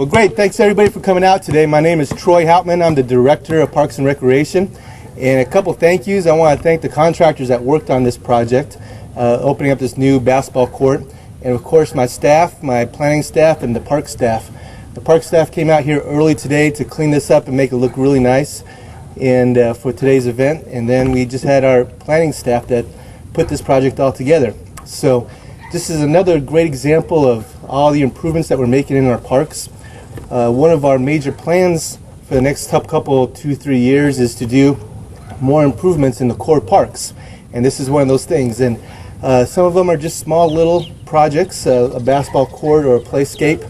Well, great. Thanks everybody for coming out today. My name is Troy Houtman. I'm the Director of Parks and Recreation. And a couple thank yous. I want to thank the contractors that worked on this project, opening up this new basketball court. And of course my staff, my planning staff, and the park staff. The park staff came out here early today to clean this up and make it look really nice and for today's event. And then we just had our planning staff that put this project all together. So this is another great example of all the improvements that we're making in our parks. One of our major plans for the next couple, 2-3 years is to do more improvements in the core parks. And this is one of those things. And some of them are just small little projects, a basketball court or a playscape,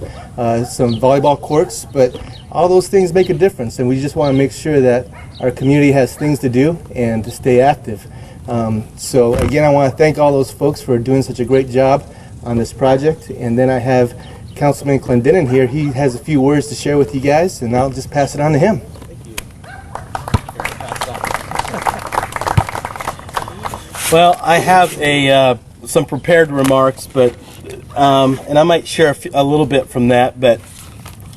some volleyball courts, but all those things make a difference, and we just want to make sure that our community has things to do and to stay active. So again, I want to thank all those folks for doing such a great job on this project. And then I have Councilman Clendenin here. He has a few words to share with you guys, and I'll just pass it on to him. Well, I have some prepared remarks, but and I might share a little bit from that, but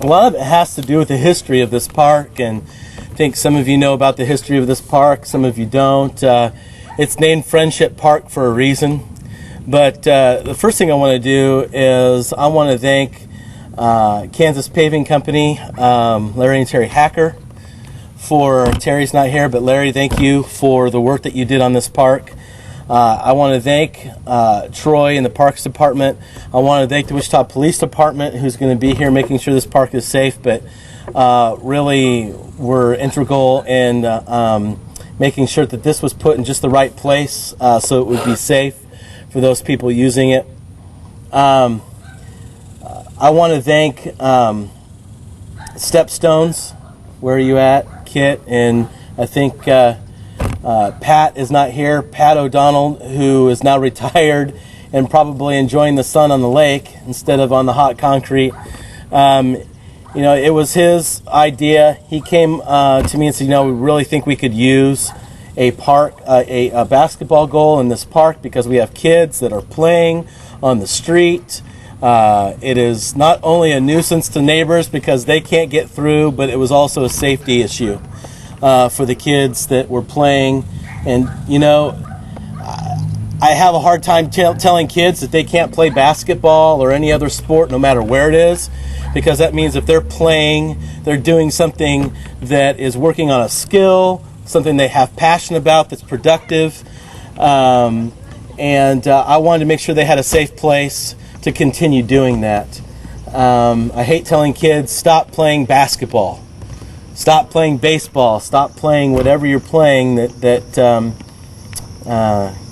a lot of it has to do with the history of this park, and I think some of you know about the history of this park, some of you don't. It's named Friendship Park for a reason, but the first thing I want to do is I want to thank Kansas Paving Company, Larry and Terry Hacker, Terry's not here, but Larry, thank you for the work that you did on this park. I want to thank Troy and the Parks Department. I want to thank the Wichita Police Department, who's going to be here making sure this park is safe, but really were integral in making sure that this was put in just the right place so it would be safe for those people using it. I want to thank Stepstones. Where are you at, Kit? And I think Pat is not here. Pat O'Donnell, who is now retired and probably enjoying the sun on the lake instead of on the hot concrete. You know, it was his idea. He came to me and said, you know, we really think we could use a park, a basketball goal in this park because we have kids that are playing on the street. It is not only a nuisance to neighbors because they can't get through, but it was also a safety issue for the kids that were playing. And, you know, I have a hard time telling kids that they can't play basketball or any other sport no matter where it is, because that means if they're playing, they're doing something that is working on a skill, something they have passion about that's productive. And I wanted to make sure they had a safe place to continue doing that. I hate telling kids, stop playing basketball, stop playing baseball, stop playing whatever you're playing that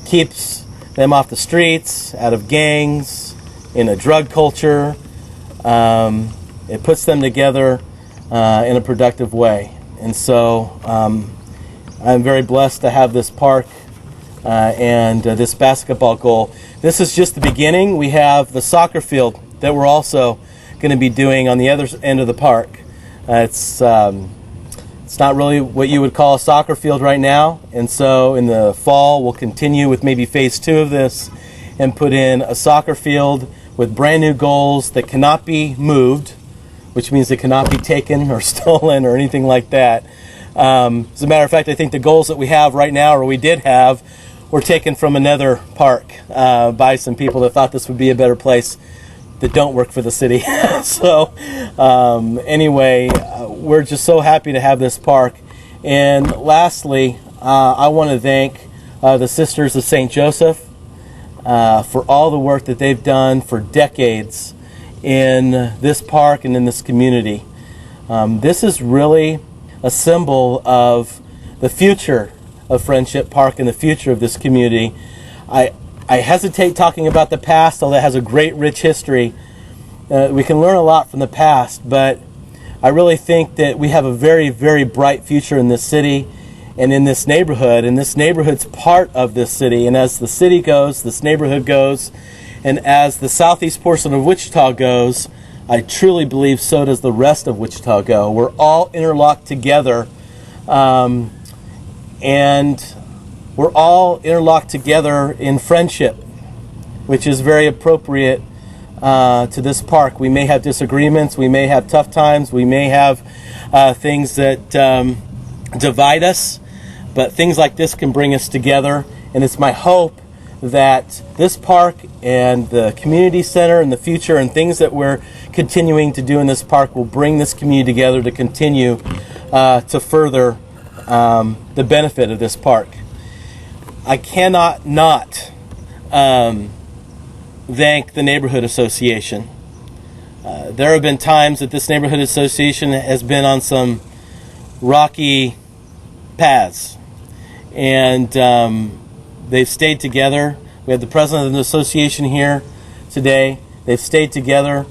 keeps them off the streets, out of gangs, in a drug culture. It puts them together in a productive way. And so I'm very blessed to have this park and this basketball goal. This is just the beginning. We have the soccer field that we're also going to be doing on the other end of the park. It's not really what you would call a soccer field right now, and so in the fall we'll continue with maybe phase 2 of this and put in a soccer field with brand new goals that cannot be moved, which means they cannot be taken or stolen or anything like that. As a matter of fact, I think the goals that we have right now, or we did have, were taken from another park by some people that thought this would be a better place that don't work for the city. So anyway, we're just so happy to have this park. And lastly, I want to thank the Sisters of St. Joseph for all the work that they've done for decades in this park and in this community. This is really a symbol of the future of Friendship Park and the future of this community. I hesitate talking about the past, although it has a great, rich history. We can learn a lot from the past, but I really think that we have a very, very bright future in this city and in this neighborhood. And this neighborhood's part of this city. And as the city goes, this neighborhood goes. And as the southeast portion of Wichita goes, I truly believe so does the rest of Wichita go. We're all interlocked together. And we're all interlocked together in friendship, which is very appropriate to this park. We may have disagreements, we may have tough times, we may have things that divide us, but things like this can bring us together. And it's my hope that this park and the community center in the future and things that we're continuing to do in this park will bring this community together to continue to further the benefit of this park. I cannot not thank the Neighborhood Association. There have been times that this Neighborhood Association has been on some rocky paths, and they've stayed together. We have the president of the association here today. They've stayed together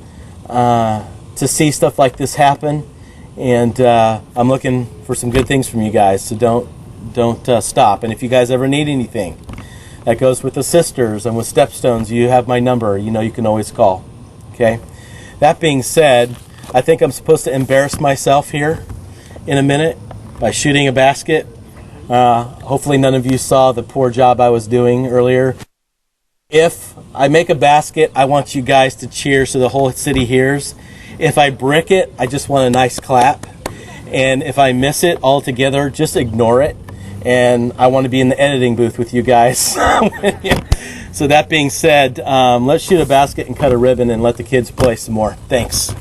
to see stuff like this happen, and I'm looking for some good things from you guys, so don't stop. And if you guys ever need anything, that goes with the sisters and with Stepstones, you have my number. You know you can always call. Okay? That being said, I think I'm supposed to embarrass myself here in a minute by shooting a basket. Hopefully none of you saw the poor job I was doing earlier. If I make a basket, I want you guys to cheer so the whole city hears. If I brick it, I just want a nice clap. And if I miss it altogether, just ignore it. And I want to be in the editing booth with you guys. So that being said, let's shoot a basket and cut a ribbon and let the kids play some more. Thanks.